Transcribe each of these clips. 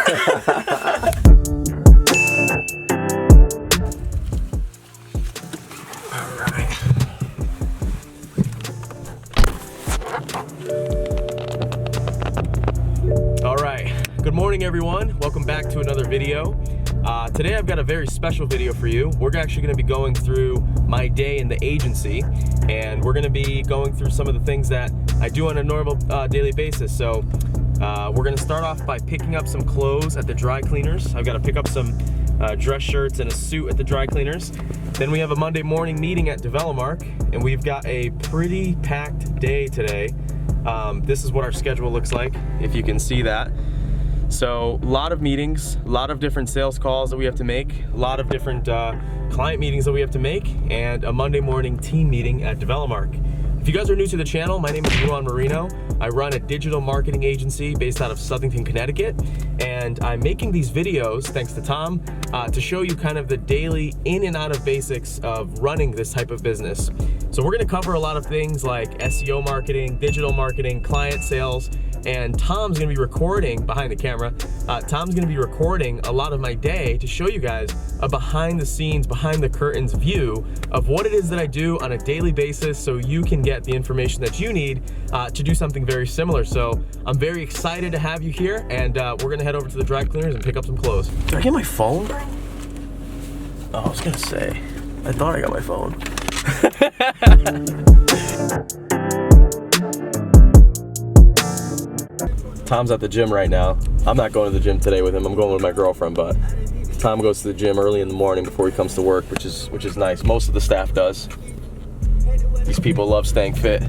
Good morning, everyone. Welcome back to another video. Today I've got a very special video for you. We're actually going to be going through my day in the agency, and we're going to be going through some of the things that I do on a normal daily basis. So we're going to start off by picking up some clothes at the dry cleaners. I've got to pick up some dress shirts and a suit at the dry cleaners. Then we have a Monday morning meeting at Develomark, and we've got a pretty packed day today. This is what our schedule looks like, if you can see that. So a lot of meetings, a lot of different sales calls that we have to make, a lot of different client meetings that we have to make, and a Monday morning team meeting at Develomark. If you guys are new to the channel, my name is Ruan Marinho. I run a digital marketing agency based out of Southington, Connecticut, and I'm making these videos, thanks to Tom, to show you kind of the daily in and out of basics of running this type of business. So we're gonna cover a lot of things like SEO marketing, digital marketing, client sales, and Tom's gonna be recording behind the camera. Tom's gonna be recording a lot of my day to show you guys a behind the scenes, behind the curtains view of what it is that I do on a daily basis, so you can get the information that you need to do something very similar. So I'm very excited to have you here, and we're gonna head over to the dry cleaners and pick up some clothes. Did I get my phone? Oh, I was gonna say, I thought I got my phone. Tom's at the gym right now. I'm not going to the gym today with him. I'm going with my girlfriend, but Tom goes to the gym early in the morning before he comes to work, which is nice. Most of the staff does. These people love staying fit.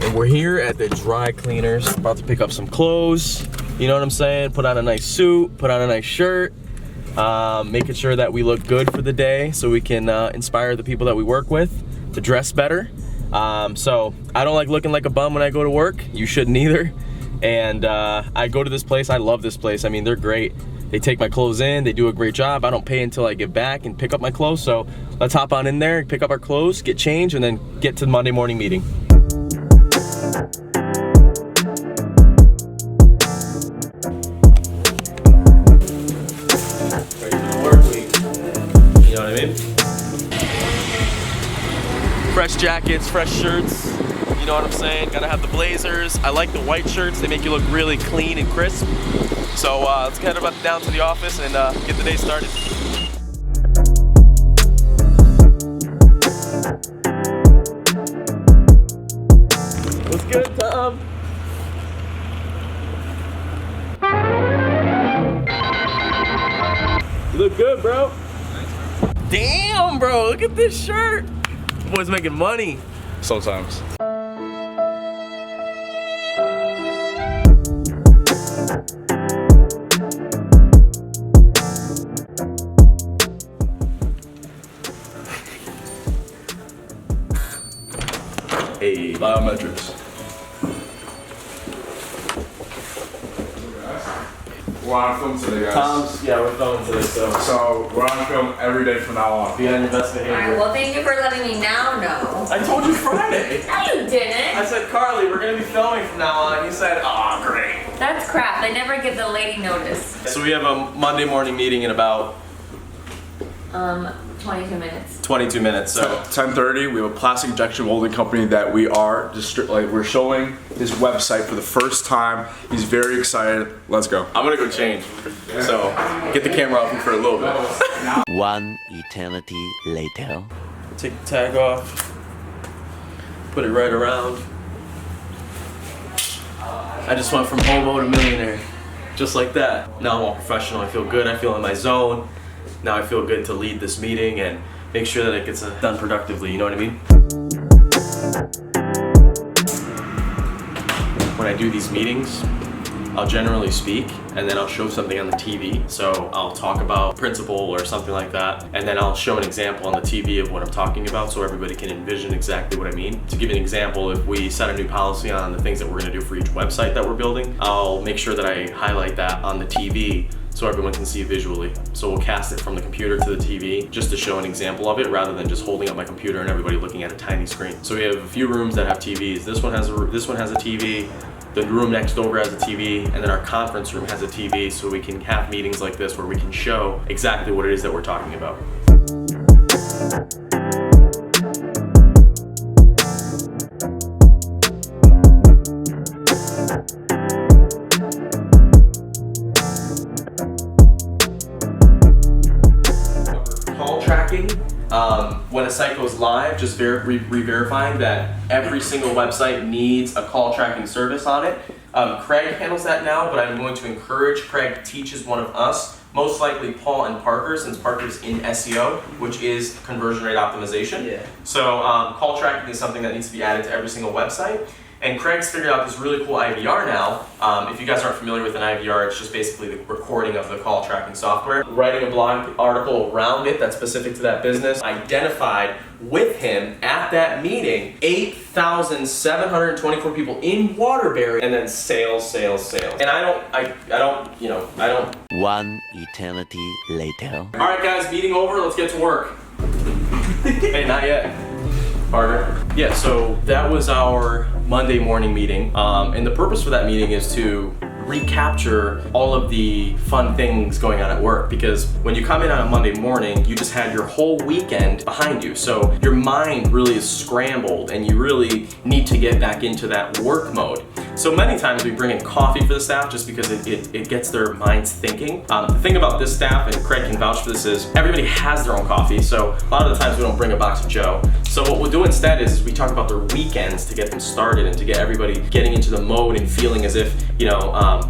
And we're here at the dry cleaners, about to pick up some clothes. You know what I'm saying? Put on a nice suit, put on a nice shirt, making sure that we look good for the day so we can inspire the people that we work with to dress better. So I don't like looking like a bum when I go to work. You shouldn't either. And I go to this place. I love this place. I mean, they're great. They take my clothes in. They do a great job. I don't pay until I get back and pick up my clothes. So let's hop on in there, pick up our clothes, get changed, and then get to the Monday morning meeting. Ready for the work week. You know what I mean? Fresh jackets, fresh shirts, you know what I'm saying? Gotta have the blazers. I like the white shirts. They make you look really clean and crisp. So let's head down to the office and get the day started. What's good, Tom? You look good, bro. Damn, bro, look at this shirt. Boy's making money. Sometimes. Hey, Biometrics. We're on film today, guys. Yeah, we're filming today, So we're on film every day from now on. be on your best behavior. Alright, well thank you for letting me now know. I told you Friday. No, you didn't. I said, Carly, we're gonna be filming from now on. You said, oh, great. That's crap. They never give the lady notice. So we have a Monday morning meeting in about 22 minutes. 22 minutes. So 10:30. We have a plastic injection molding company that we are we're showing his website for the first time. He's very excited. Let's go. I'm gonna go change. So get the camera off him for a little bit. One eternity later. Take the tag off. Put it right around. I just went from hobo to millionaire. Just like that. Now I'm all professional. I feel good. I feel in my zone. Now I feel good to lead this meeting and make sure that it gets done productively, you know what I mean? When I do these meetings, I'll generally speak and then I'll show something on the TV. So I'll talk about principle or something like that, and then I'll show an example on the TV of what I'm talking about so everybody can envision exactly what I mean. To give you an example, if we set a new policy on the things that we're gonna do for each website that we're building, I'll make sure that I highlight that on the TV so everyone can see visually. So we'll cast it from the computer to the TV just to show an example of it rather than just holding up my computer and everybody looking at a tiny screen. So we have a few rooms that have TVs. This one has a TV. The room next over has a TV, and then our conference room has a TV, so we can have meetings like this where we can show exactly what it is that we're talking about. Call tracking. When a site goes live, just re-verifying that every single website needs a call tracking service on it. Craig handles that now, but I'm going to encourage Craig to teach as one of us, most likely Paul and Parker, since Parker's in SEO, which is conversion rate optimization. Yeah. So call tracking is something that needs to be added to every single website. And Craig's figured out this really cool IVR now. If you guys aren't familiar with an IVR, it's just basically the recording of the call tracking software. Writing a blog article around it that's specific to that business. Identified with him at that meeting 8,724 people in Waterbury, and then sales. And I don't. One eternity later. All right, guys, meeting over. Let's get to work. Hey, not yet. Parker. Yeah, so that was our Monday morning meeting. And the purpose for that meeting is to recapture all of the fun things going on at work, because when you come in on a Monday morning, you just had your whole weekend behind you. So your mind really is scrambled and you really need to get back into that work mode. So many times we bring in coffee for the staff just because it gets their minds thinking. The thing about this staff, and Craig can vouch for this, is everybody has their own coffee. So a lot of the times we don't bring a box of Joe. So what we'll do instead is we talk about their weekends to get them started and to get everybody getting into the mode and feeling as if,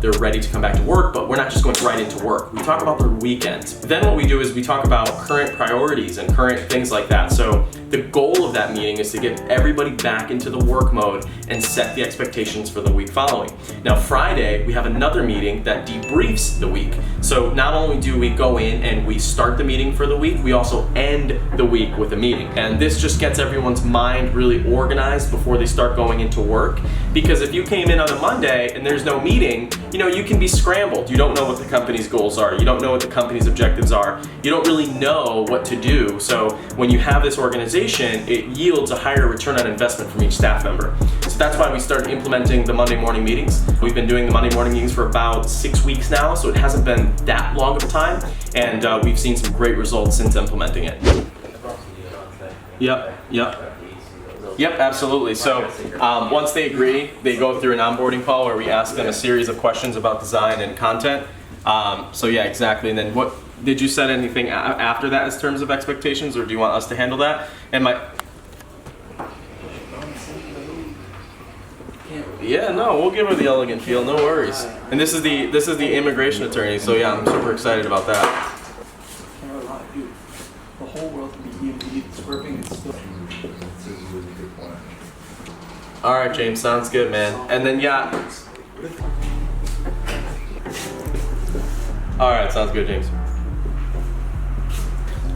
they're ready to come back to work, but we're not just going right into work. We talk about their weekends. Then what we do is we talk about current priorities and current things like that. So the goal of that meeting is to get everybody back into the work mode and set the expectations for the week following. Now Friday, we have another meeting that debriefs the week. So not only do we go in and we start the meeting for the week, we also end the week with a meeting. And this just gets everyone's mind really organized before they start going into work. Because if you came in on a Monday and there's no meeting, you can be scrambled. You don't know what the company's goals are. You don't know what the company's objectives are. You don't really know what to do. So when you have this organization, it yields a higher return on investment from each staff member. So that's why we started implementing the Monday morning meetings. We've been doing the Monday morning meetings for about 6 weeks now, so it hasn't been that long of a time. And we've seen some great results since implementing it. Yep, absolutely. So once they agree, they go through an onboarding call where we ask them a series of questions about design and content. So yeah, exactly. And then what did you set anything after that as terms of expectations, or do you want us to handle that? And yeah, no, we'll give her the elegant feel, no worries. And this is the immigration attorney, so yeah, I'm super excited about that. The whole world can be EMD, it's working, it's still. All right, James, sounds good, man. And then yeah. All right, sounds good, James.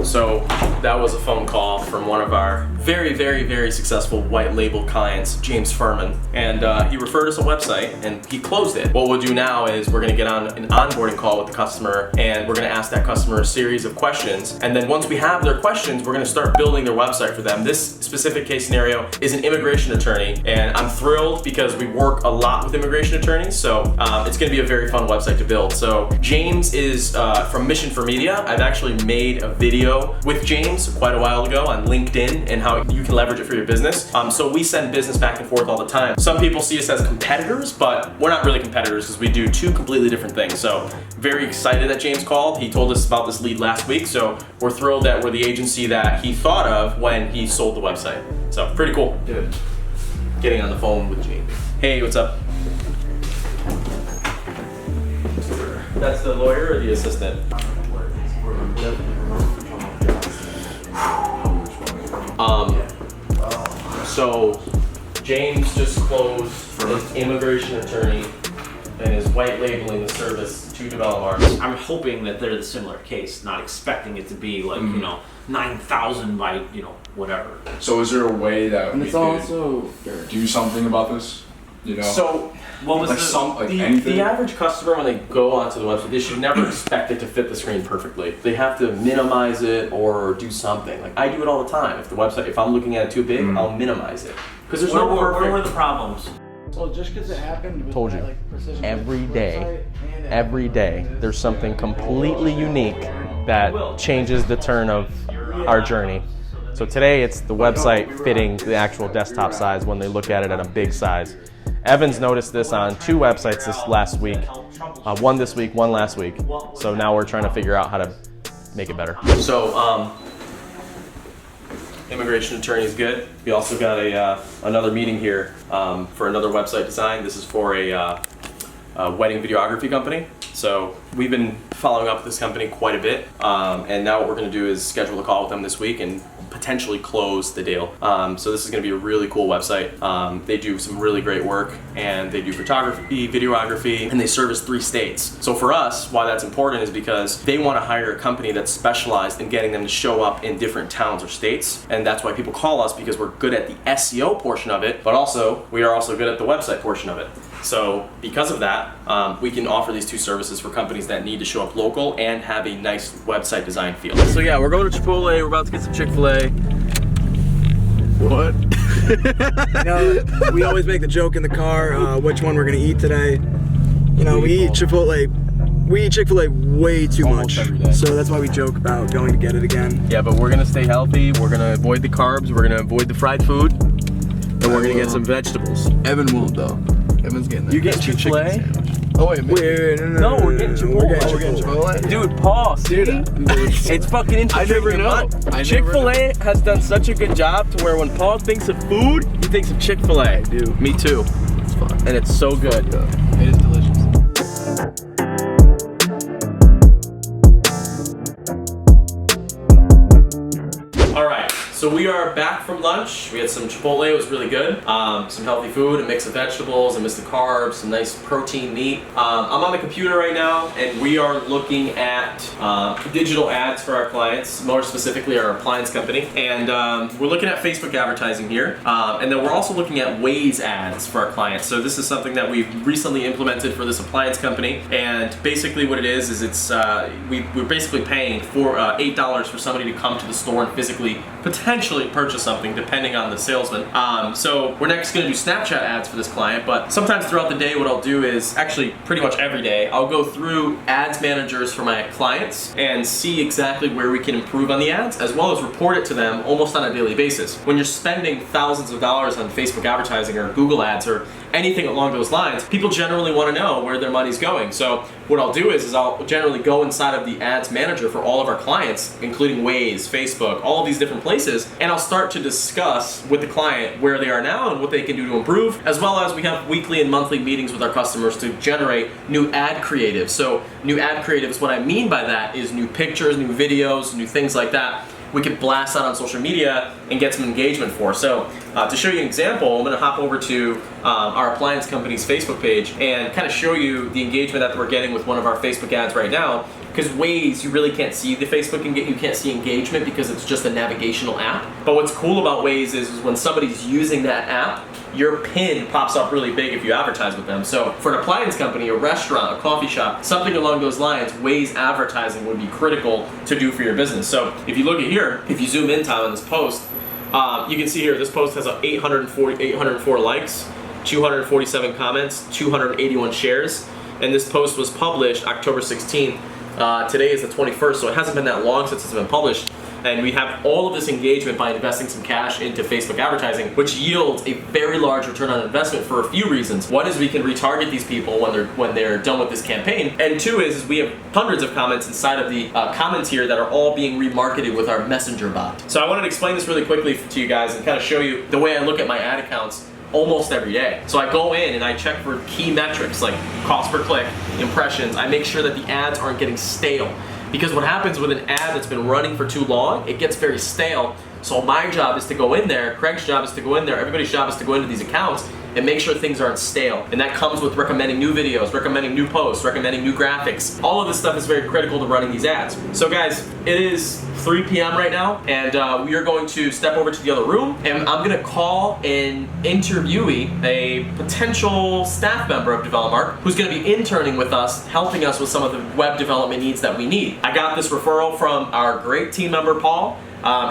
So that was a phone call from one of our very, very, very successful white label clients, James Furman. And he referred us a website and he closed it. What we'll do now is we're gonna get on an onboarding call with the customer and we're gonna ask that customer a series of questions. And then once we have their questions, we're gonna start building their website for them. This specific case scenario is an immigration attorney, and I'm thrilled because we work a lot with immigration attorneys. So it's gonna be a very fun website to build. So James is from Mission for Media. I've actually made a video with James quite a while ago on LinkedIn and how you can leverage it for your business. So we send business back and forth all the time. Some people see us as competitors, but we're not really competitors because we do two completely different things. So very excited that James called. He told us about this lead last week, so we're thrilled that we're the agency that he thought of when he sold the website. So pretty cool. Good. Getting on the phone with James. Hey, what's up? That's the lawyer or the assistant? So James just closed an immigration attorney and is white labeling the service to developers. I'm hoping that they're the similar case, not expecting it to be like, 9,000 by, whatever. So is there a way that And we it's could also do something about this? You know. So, What was the average customer, when they go onto the website, they should never expect it to fit the screen perfectly. They have to minimize it or do something. Like I do it all the time. If I'm looking at it too big, I'll minimize it. Because there's no perfect. Where were the problems? Well, just because it happened with Told that, you. like, precision Every website day, and every day, there's something completely unique that changes the turn of our journey. So today it's the website fitting the actual desktop size when they look at it at a big size. Evan's noticed this on 2 websites this last week. One this week, one last week. So now we're trying to figure out how to make it better. So, immigration attorney is good. We also got another meeting here for another website design. This is for a wedding videography company. So we've been following up with this company quite a bit, and now what we're going to do is schedule a call with them this week and potentially close the deal. So this is going to be a really cool website. They do some really great work, and they do photography, videography, and they service 3 states. So for us, why that's important is because they want to hire a company that's specialized in getting them to show up in different towns or states, and that's why people call us, because we're good at the SEO portion of it, but also we are also good at the website portion of it. So because of that, we can offer these 2 services for companies that need to show up local and have a nice website design feel. So yeah, we're going to Chipotle. We're about to get some Chick-fil-A. What? You know, we always make the joke in the car, which one we're gonna eat today. You know, we eat Chipotle. We eat Chick-fil-A way too Almost much. every day. So that's why we joke about going to get it again. Yeah, but we're gonna stay healthy. We're gonna avoid the carbs. We're gonna avoid the fried food, and we're gonna get some vegetables. Evan won't though. Evan's getting that. You get Chick-fil-A? Oh wait, Wait, No, we're getting Chipotle. We're getting Chipotle. Dude, Paul, see? It's fucking interesting. I never know. Chick-fil-A has done such a good job to where when Paul thinks of food, he thinks of Chick-fil-A. I do. Me too. It's fun. And it's so good. It is delicious. All right, so we are back from lunch. We had some Chipotle, it was really good. Some healthy food, a mix of vegetables, a mix of carbs, some nice protein meat. I'm on the computer right now, and we are looking at digital ads for our clients, more specifically our appliance company. And we're looking at Facebook advertising here. And then we're also looking at Waze ads for our clients. So this is something that we've recently implemented for this appliance company. And basically what it is it's, we're basically paying for $8 for somebody to come to the store and physically potentially purchase something depending on the salesman. So we're next going to do Snapchat ads for this client, but sometimes throughout the day what I'll do is, actually pretty much every day, I'll go through ads managers for my clients and see exactly where we can improve on the ads, as well as report it to them almost on a daily basis. When you're spending thousands of dollars on Facebook advertising or Google ads or anything along those lines, people generally want to know where their money's going. So what I'll do is I'll generally go inside of the ads manager for all of our clients, including Waze, Facebook, all of these different places, and I'll start to discuss with the client where they are now and what they can do to improve, as well as we have weekly and monthly meetings with our customers to generate new ad creatives. So new ad creatives, what I mean by that is new pictures, new videos, new things like that we could blast out on social media and get some engagement for. So to show you an example, I'm gonna hop over to our appliance company's Facebook page and kind of show you the engagement that we're getting with one of our Facebook ads right now. Because Waze, you really can't see the Facebook and you can't see engagement because it's just a navigational app. But what's cool about Waze is when somebody's using that app, your pin pops up really big if you advertise with them. So for an appliance company, a restaurant, a coffee shop, something along those lines, Waze advertising would be critical to do for your business. So if you look at here, if you zoom in, Tom, on this post, you can see here, this post has 804 likes, 247 comments, 281 shares, and this post was published October 16th. Today is the 21st, so it hasn't been that long since it's been published. And we have all of this engagement by investing some cash into Facebook advertising, which yields a very large return on investment for a few reasons. One is we can retarget these people when they're done with this campaign, and 2 is we have hundreds of comments inside of the comments here that are all being remarketed with our messenger bot. So I wanted to explain this really quickly to you guys and kind of show you the way I look at my ad accounts almost every day. So I go in and I check for key metrics like cost per click, impressions. I make sure that the ads aren't getting stale. Because what happens with an ad that's been running for too long, it gets very stale So my job is to go in there, Craig's job is to go in there, everybody's job is to go into these accounts and make sure things aren't stale. And that comes with recommending new videos, recommending new posts, recommending new graphics. All of this stuff is very critical to running these ads. So guys, it is 3 p.m. right now, and we are going to step over to the other room, and I'm gonna call an interviewee, a potential staff member of DevelopMark, who's gonna be interning with us, helping us with some of the web development needs that we need. I got this referral from our great team member, Paul.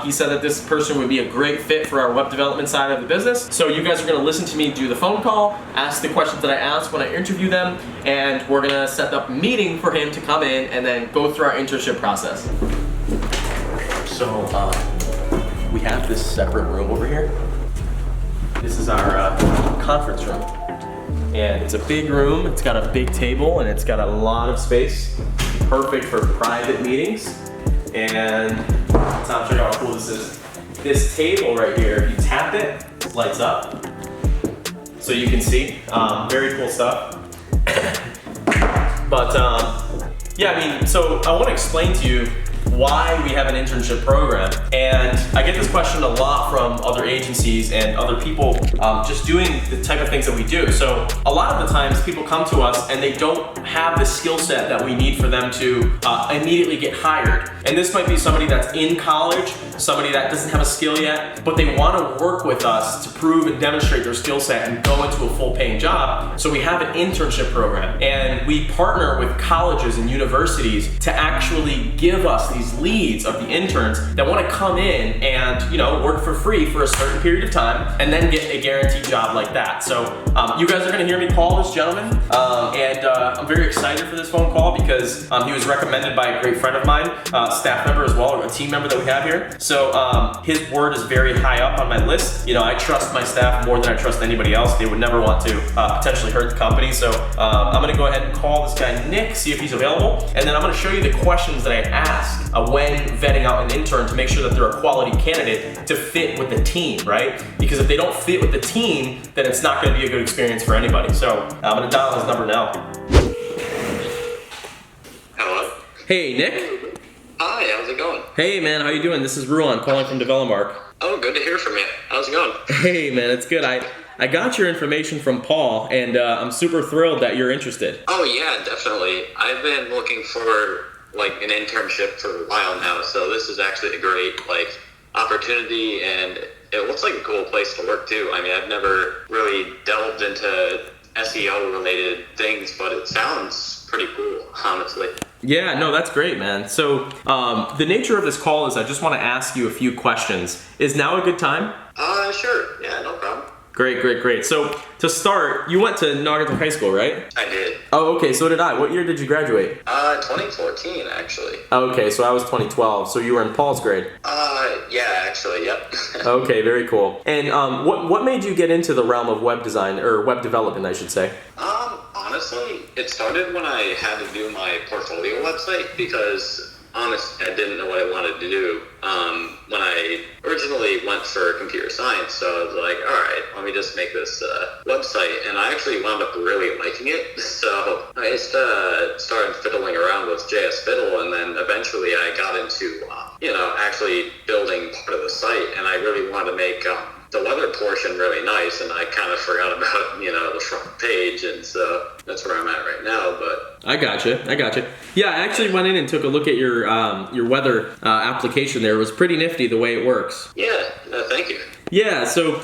He said that this person would be a great fit for our web development side of the business. So you guys are gonna listen to me do the phone call, ask the questions that I ask when I interview them, and we're gonna set up a meeting for him to come in and then go through our internship process. So we have this separate room over here. This is our conference room. And it's a big room, it's got a big table, and it's got a lot of space. Perfect for private meetings. And Tom, show you how cool this is. This table right here, if you tap it, it lights up. So you can see, very cool stuff. But yeah, I mean, so I want to explain to you why we have an internship program. And I get this question a lot from other agencies and other people just doing the type of things that we do. So a lot of the times people come to us and they don't have the skill set that we need for them to immediately get hired. And this might be somebody that's in college, somebody that doesn't have a skill yet, but they want to work with us to prove and demonstrate their skill set and go into a full paying job. So we have an internship program, and we partner with colleges and universities to actually give us these leads of the interns that want to come in and, you know, work for free for a certain period of time and then get a guaranteed job like that. So you guys are going to hear me call this gentleman, and I'm very excited for this phone call because he was recommended by a great friend of mine, staff member as well, a team member that we have here. So his word is very high up on my list. You know, I trust my staff more than I trust anybody else. They would never want to potentially hurt the company. So I'm gonna go ahead and call this guy Nick, see if he's available. And then I'm gonna show you the questions that I ask when vetting out an intern to make sure that they're a quality candidate to fit with the team, right? Because if they don't fit with the team, then it's not gonna be a good experience for anybody. So I'm gonna dial his number now. Hello? Hey, Nick. Hi, how's it going? Hey man, how you doing? This is Ruan calling from DevelopMark. Oh, good to hear from you. How's it going? Hey man, it's good. I got your information from Paul, and I'm super thrilled that you're interested. Oh yeah, definitely. I've been looking for like an internship for a while now, so this is actually a great opportunity, and it looks like a cool place to work too. I mean, I've never really delved into SEO related things, but it sounds pretty cool, honestly. Yeah, no, that's great, man. So the nature of this call is I just want to ask you a few questions. Is now a good time? Sure. Yeah, no problem. Great. So to start, you went to Naugatuck High School, right? I did. Oh, okay, so did I. What year did you graduate? 2014, actually. Okay, so I was 2012, so you were in Paul's grade. Yeah, actually, yep. Okay, very cool. And what made you get into the realm of web design, or web development, I should say? Honestly, it started when I had to do my portfolio website because honestly, I didn't know what I wanted to do when I originally went for computer science. So I was like, all right, let me just make this website. And I actually wound up really liking it. So I just started fiddling around with JS Fiddle, and then eventually I got into, actually building part of the site. And I really wanted to make the weather portion really nice, and I kind of forgot about, the front page, and so that's where I'm at right now, but... I gotcha. Yeah, I actually went in and took a look at your weather application there. It was pretty nifty the way it works. Yeah, thank you. Yeah, so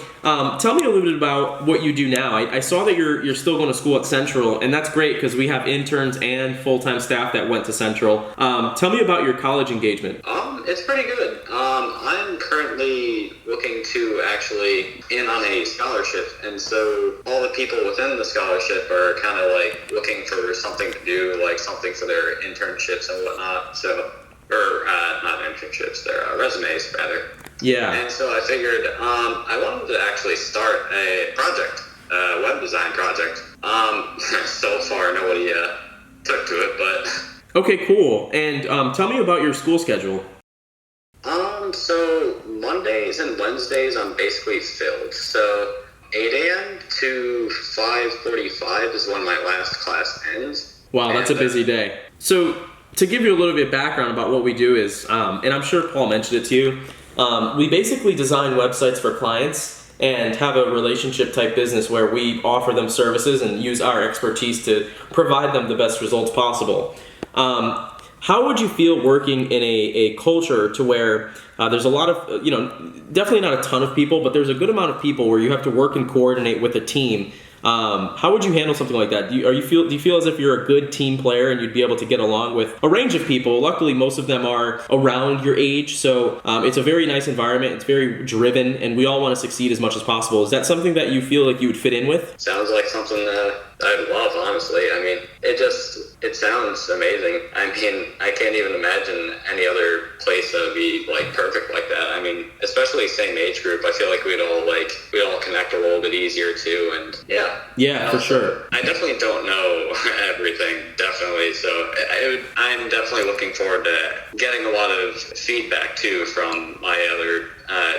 tell me a little bit about what you do now. I saw that you're still going to school at Central, and that's great because we have interns and full-time staff that went to Central. Tell me about your college engagement. It's pretty good. I'm currently looking to actually in on a scholarship, and so all the people within the scholarship are kind of like looking for something to do, like something for their internships and whatnot. So, or not internships, their resumes rather. Yeah. And so I figured I wanted to actually start a project, a web design project. So far nobody took to it, but... Okay, cool. And tell me about your school schedule. So Mondays and Wednesdays I'm basically filled. So 8 a.m. to 5:45 is when my last class ends. Wow, that's a busy day. So to give you a little bit of background about what we do is, and I'm sure Paul mentioned it to you, We basically design websites for clients and have a relationship type business where we offer them services and use our expertise to provide them the best results possible. How would you feel working in a culture to where there's a lot of, definitely not a ton of people, but there's a good amount of people where you have to work and coordinate with a team? How would you handle something like that? Do you feel as if you're a good team player and you'd be able to get along with a range of people? Luckily, most of them are around your age, so it's a very nice environment. It's very driven, and we all want to succeed as much as possible. Is that something that you feel like you would fit in with? Sounds like something that I'd love, honestly. I mean, it sounds amazing. I mean, I can't even imagine any other place that would be like perfect like that. I mean, especially same age group, I feel like we'd all connect a little bit easier too, and yeah, for sure. I definitely don't know everything, definitely. So I'm definitely looking forward to getting a lot of feedback too from my other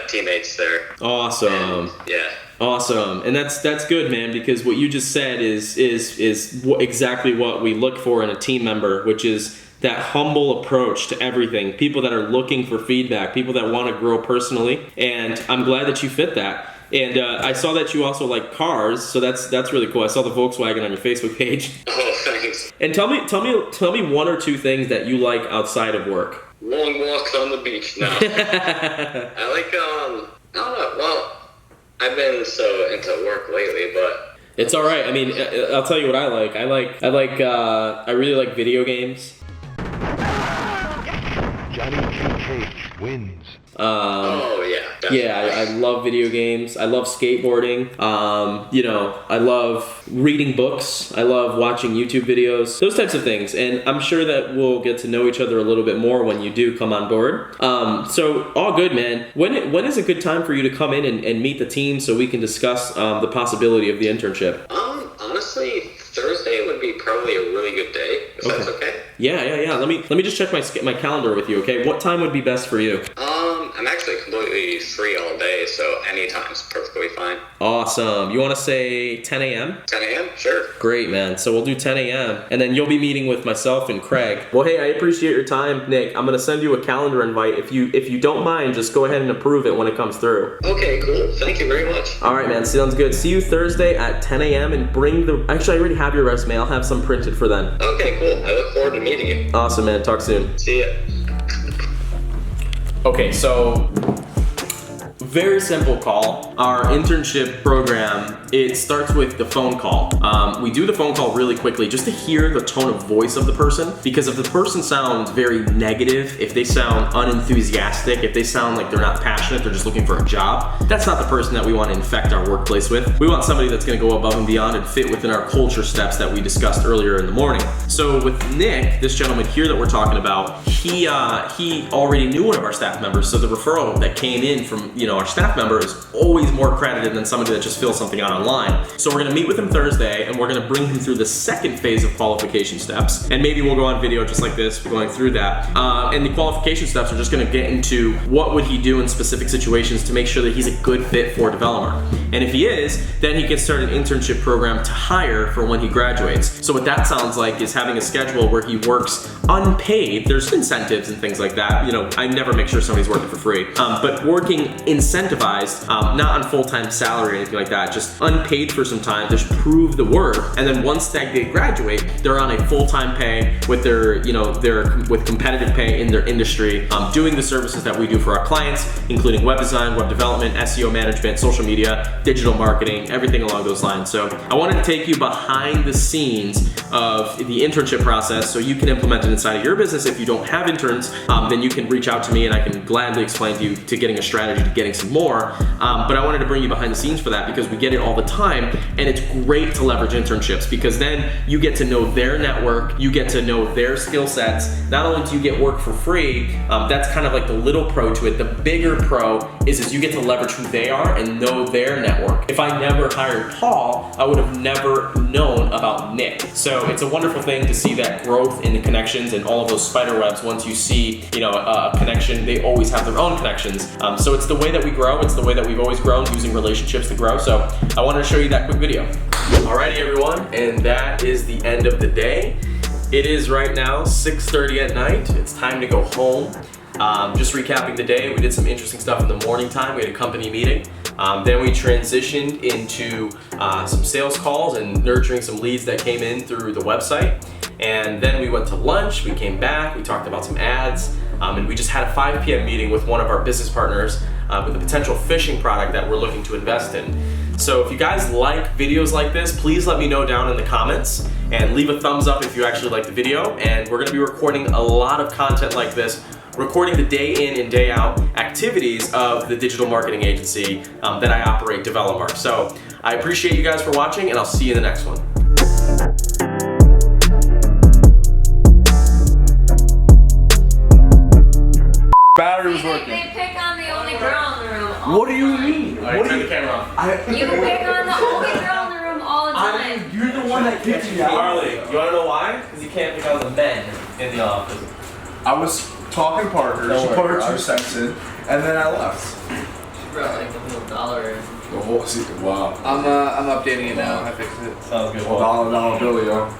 teammates there. Awesome. And, yeah. Awesome, and that's good, man. Because what you just said is exactly what we look for in a team member, which is that humble approach to everything. People that are looking for feedback, people that want to grow personally, and I'm glad that you fit that. And I saw that you also like cars, so that's really cool. I saw the Volkswagen on your Facebook page. Oh, thanks. And tell me one or two things that you like outside of work. Long walks on the beach. No, I like I don't know. Well, I've been so into work lately, but it's all right. I mean, I'll tell you what I like. I really like video games. Johnny G. wins. Oh yeah. Definitely. Yeah, I love video games. I love skateboarding. I love reading books. I love watching YouTube videos. Those types of things. And I'm sure that we'll get to know each other a little bit more when you do come on board. So all good, man. When is a good time for you to come in and meet the team so we can discuss the possibility of the internship? Honestly, Thursday would be probably a really good day, if that's okay. Yeah. Let me just check my calendar with you, okay? What time would be best for you? I'm actually completely free all day, so anytime's perfectly fine. Awesome. You want to say 10 a.m.? 10 a.m.? Sure. Great, man. So we'll do 10 a.m. and then you'll be meeting with myself and Craig. Well, hey, I appreciate your time, Nick. I'm gonna send you a calendar invite. If you don't mind, just go ahead and approve it when it comes through. Okay, cool. Thank you very much. All right, man. Sounds good. See you Thursday at 10 a.m. and bring actually, I already have your resume. I'll have some printed for then. Okay, cool. I look forward to meeting you. Awesome, man. Talk soon. See ya. Okay, so very simple call. Our internship program, it starts with the phone call. We do the phone call really quickly just to hear the tone of voice of the person, because if the person sounds very negative, if they sound unenthusiastic, if they sound like they're not passionate, they're just looking for a job, that's not the person that we want to infect our workplace with. We want somebody that's going to go above and beyond and fit within our culture steps that we discussed earlier in the morning. So with Nick, this gentleman here that we're talking about, he already knew one of our staff members, so the referral that came in from our staff member is always more credited than somebody that just fills something out online. So we're gonna meet with him Thursday, and we're gonna bring him through the second phase of qualification steps, and maybe we'll go on video just like this, going through that. And the qualification steps are just gonna get into what would he do in specific situations to make sure that he's a good fit for a developer. And if he is, then he can start an internship program to hire for when he graduates. So what that sounds like is having a schedule where he works unpaid. There's incentives and things like that. I never make sure somebody's working for free, but working incentivized, not on full-time salary or anything like that, just unpaid for some time to prove the worth. And then once they graduate, they're on a full-time pay with with competitive pay in their industry, doing the services that we do for our clients, including web design, web development, SEO management, social media, digital marketing, everything along those lines. So I wanted to take you behind the scenes of the internship process so you can implement it inside of your business. If you don't have interns, then you can reach out to me and I can gladly explain to you to getting a strategy to getting some more. But I wanted to bring you behind the scenes for that because we get it all the time, and it's great to leverage internships because then you get to know their network, you get to know their skill sets. Not only do you get work for free, that's kind of like the little pro to it. The bigger pro is you get to leverage who they are and know their network. If I never hired Paul, I would have never known about Nick. So it's a wonderful thing to see that growth in the connections and all of those spider webs. Once you see, a connection, they always have their own connections. So it's the way that we grow. It's the way that we've always grown, using relationships to grow. So I wanted to show you that quick video. Alrighty, everyone, and that is the end of the day. It is right now 6:30 at night. It's time to go home. Just recapping the day, we did some interesting stuff in the morning time. We had a company meeting. Then we transitioned into some sales calls and nurturing some leads that came in through the website. And then we went to lunch, we came back, we talked about some ads, and we just had a 5 p.m. meeting with one of our business partners with a potential fishing product that we're looking to invest in. So if you guys like videos like this, please let me know down in the comments and leave a thumbs up if you actually like the video. And we're gonna be recording a lot of content like this, recording the day in and day out activities of the digital marketing agency that I operate, Developmark. So I appreciate you guys for watching, and I'll see you in the next one. Battery was working. They pick on the only girl in the room. What do you mean? Alright, turn the camera off. You pick on the only girl in the room all the time. You're the one that kicked me out. Harley, you wanna know why? Because you can't pick on the men in the office. I was talking to Parker, she put her 2 cents in, and then I left. She brought like a little dollar in. The whole season, wow. I'm updating it now. I fixed it. Sounds good. $1 bill, yo.